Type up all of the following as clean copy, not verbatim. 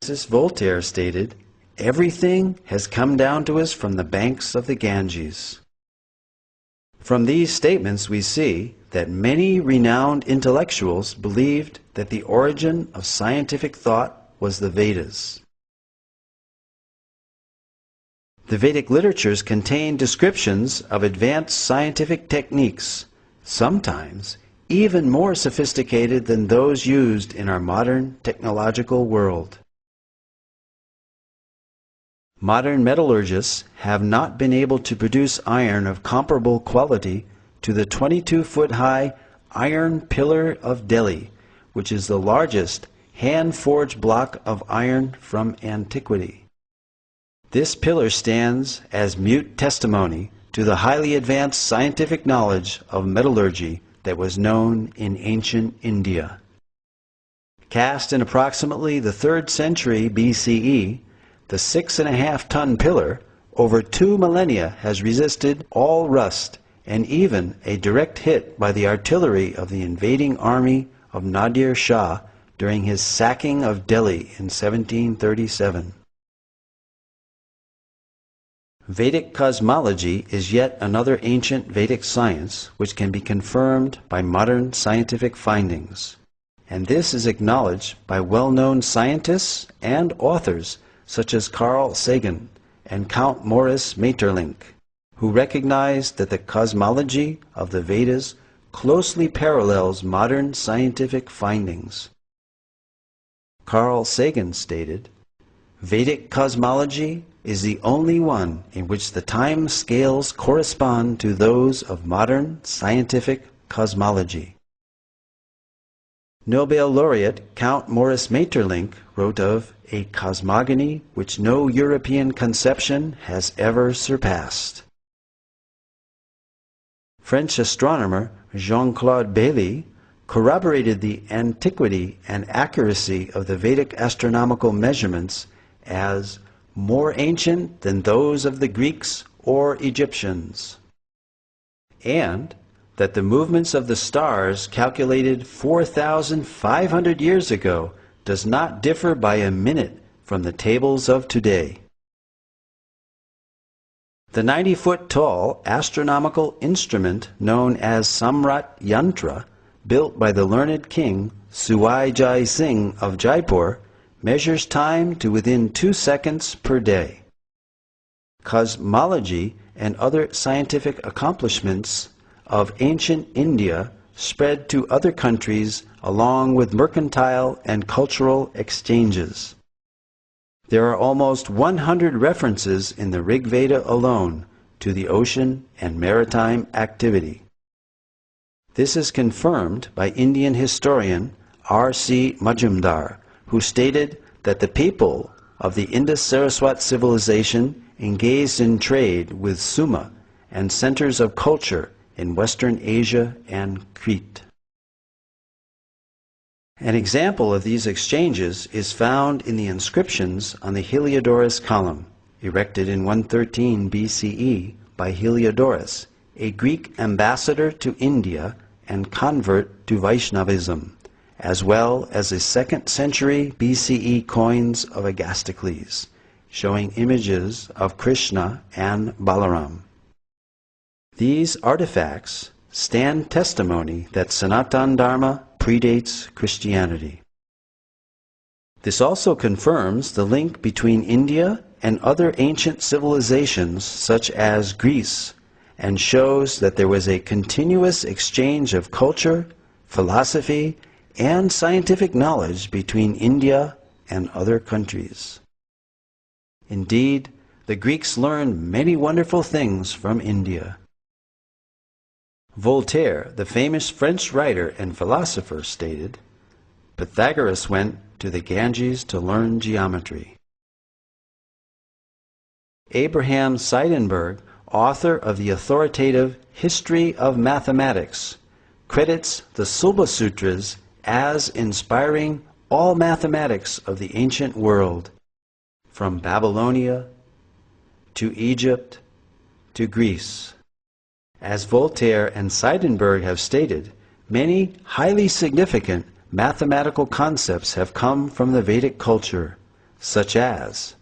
Voltaire stated, "Everything has come down to us from the banks of the Ganges." From these statements we see that many renowned intellectuals believed that the origin of scientific thought was the Vedas. The Vedic literatures contain descriptions of advanced scientific techniques, sometimes even more sophisticated than those used in our modern technological world. Modern metallurgists have not been able to produce iron of comparable quality to the 22-foot-high Iron Pillar of Delhi, which is the largest hand-forged block of iron from antiquity. This pillar stands as mute testimony to the highly advanced scientific knowledge of metallurgy that was known in ancient India. Cast in approximately the 3rd century BCE, the 6.5-ton pillar, over 2 millennia, has resisted all rust and even a direct hit by the artillery of the invading army of Nadir Shah during his sacking of Delhi in 1737. Vedic cosmology is yet another ancient Vedic science which can be confirmed by modern scientific findings, and this is acknowledged by well-known scientists and authors such as Carl Sagan and Count Maurice Maeterlinck, who recognized that the cosmology of the Vedas closely parallels modern scientific findings. Carl Sagan stated, "Vedic cosmology is the only one in which the time scales correspond to those of modern scientific cosmology." Nobel laureate Count Maurice Maeterlinck wrote of a cosmogony which no European conception has ever surpassed. French astronomer Jean-Claude Bailly corroborated the antiquity and accuracy of the Vedic astronomical measurements as more ancient than those of the Greeks or Egyptians, and that the movements of the stars calculated 4,500 years ago does not differ by a minute from the tables of today. The 90-foot-tall astronomical instrument known as Samrat Yantra, built by the learned king Suwai Jai Singh of Jaipur, measures time to within 2 seconds per day. Cosmology and other scientific accomplishments of ancient India spread to other countries along with mercantile and cultural exchanges. There are almost 100 references in the Rig Veda alone to the ocean and maritime activity. This is confirmed by Indian historian R.C. Majumdar, who stated that the people of the Indus-Saraswat civilization engaged in trade with Suma and centers of culture in Western Asia and Crete. An example of these exchanges is found in the inscriptions on the Heliodorus column, erected in 113 BCE by Heliodorus, a Greek ambassador to India and convert to Vaishnavism, as well as the 2nd century BCE coins of Agastocles, showing images of Krishna and Balaram. These artifacts stand testimony that Sanatana Dharma predates Christianity. This also confirms the link between India and other ancient civilizations such as Greece, and shows that there was a continuous exchange of culture, philosophy, and scientific knowledge between India and other countries. Indeed, the Greeks learned many wonderful things from India. Voltaire, the famous French writer and philosopher, stated, "Pythagoras went to the Ganges to learn geometry." Abraham Seidenberg, author of the authoritative History of Mathematics, credits the Sulba Sutras as inspiring all mathematics of the ancient world, from Babylonia to Egypt to Greece. As Voltaire and Seidenberg have stated, many highly significant mathematical concepts have come from the Vedic culture, such as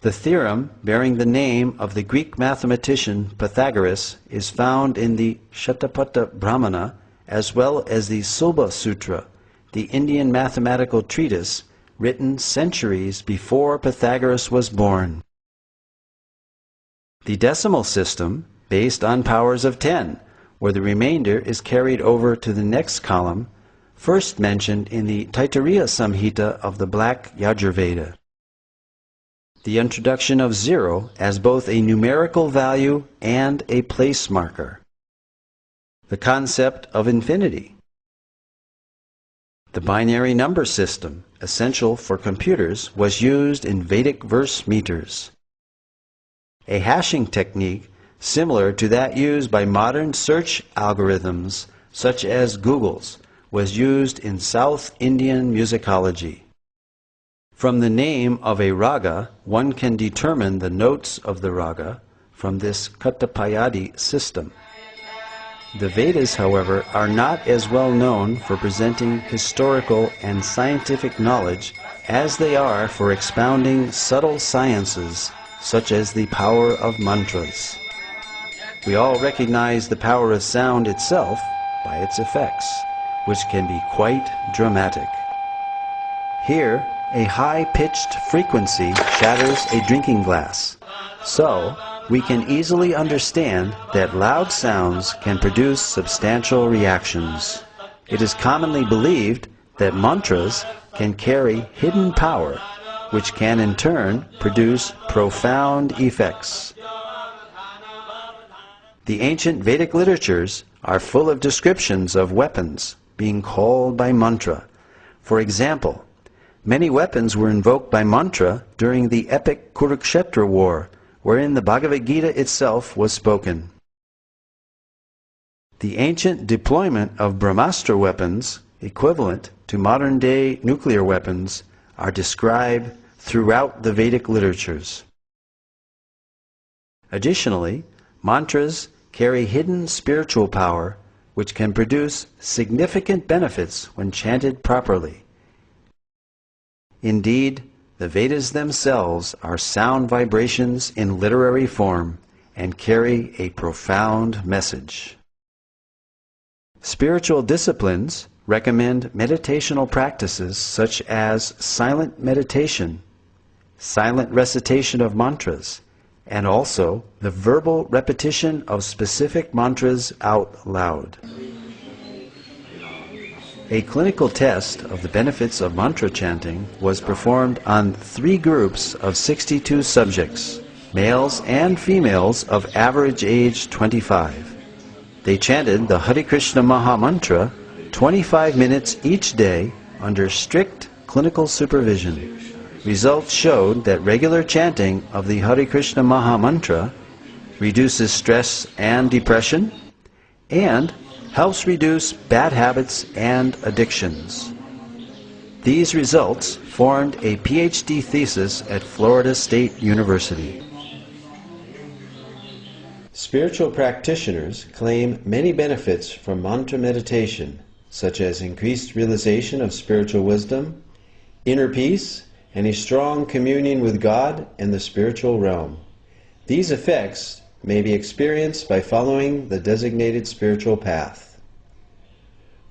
the theorem bearing the name of the Greek mathematician Pythagoras is found in the Shatapatha Brahmana, as well as the Sulba Sutra, the Indian mathematical treatise written centuries before Pythagoras was born. The decimal system, based on powers of 10, where the remainder is carried over to the next column, first mentioned in the Taittiriya Samhita of the Black Yajurveda. The introduction of 0 as both a numerical value and a place marker. The concept of infinity. The binary number system, essential for computers, was used in Vedic verse meters. A hashing technique similar to that used by modern search algorithms such as Google's was used in South Indian musicology. From the name of a raga, one can determine the notes of the raga from this Katapayadi system. The Vedas, however, are not as well known for presenting historical and scientific knowledge as they are for expounding subtle sciences such as the power of mantras. We all recognize the power of sound itself by its effects, which can be quite dramatic. Here, a high-pitched frequency shatters a drinking glass. So, we can easily understand that loud sounds can produce substantial reactions. It is commonly believed that mantras can carry hidden power, which can in turn produce profound effects. The ancient Vedic literatures are full of descriptions of weapons being called by mantra. For example, many weapons were invoked by mantra during the epic Kurukshetra war, wherein the Bhagavad Gita itself was spoken. The ancient deployment of Brahmastra weapons, equivalent to modern-day nuclear weapons, are described throughout the Vedic literatures. Additionally, mantras carry hidden spiritual power which can produce significant benefits when chanted properly. Indeed, the Vedas themselves are sound vibrations in literary form and carry a profound message. Spiritual disciplines recommend meditational practices such as silent meditation, silent recitation of mantras, and also the verbal repetition of specific mantras out loud. A clinical test of the benefits of mantra chanting was performed on 3 groups of 62 subjects, males and females of average age 25. They chanted the Hare Krishna Maha Mantra 25 minutes each day under strict clinical supervision. Results showed that regular chanting of the Hare Krishna Maha Mantra reduces stress and depression and helps reduce bad habits and addictions. These results formed a PhD thesis at Florida State University. Spiritual practitioners claim many benefits from mantra meditation, such as increased realization of spiritual wisdom, inner peace, and a strong communion with God and the spiritual realm. These effects may be experienced by following the designated spiritual path.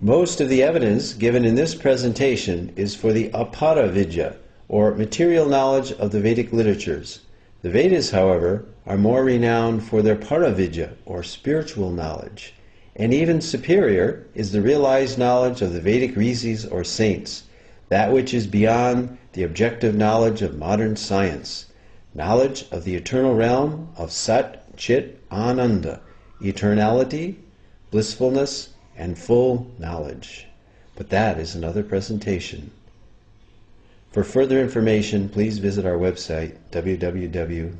Most of the evidence given in this presentation is for the apara vidya, or material knowledge of the Vedic literatures. The Vedas, however, are more renowned for their paravidya, or spiritual knowledge, and even superior is the realized knowledge of the Vedic rishis or saints, that which is beyond the objective knowledge of modern science, knowledge of the eternal realm of Sat, Chit, Ananda, eternality, blissfulness, and full knowledge. But that is another presentation. For further information, please visit our website, www.gosai.com.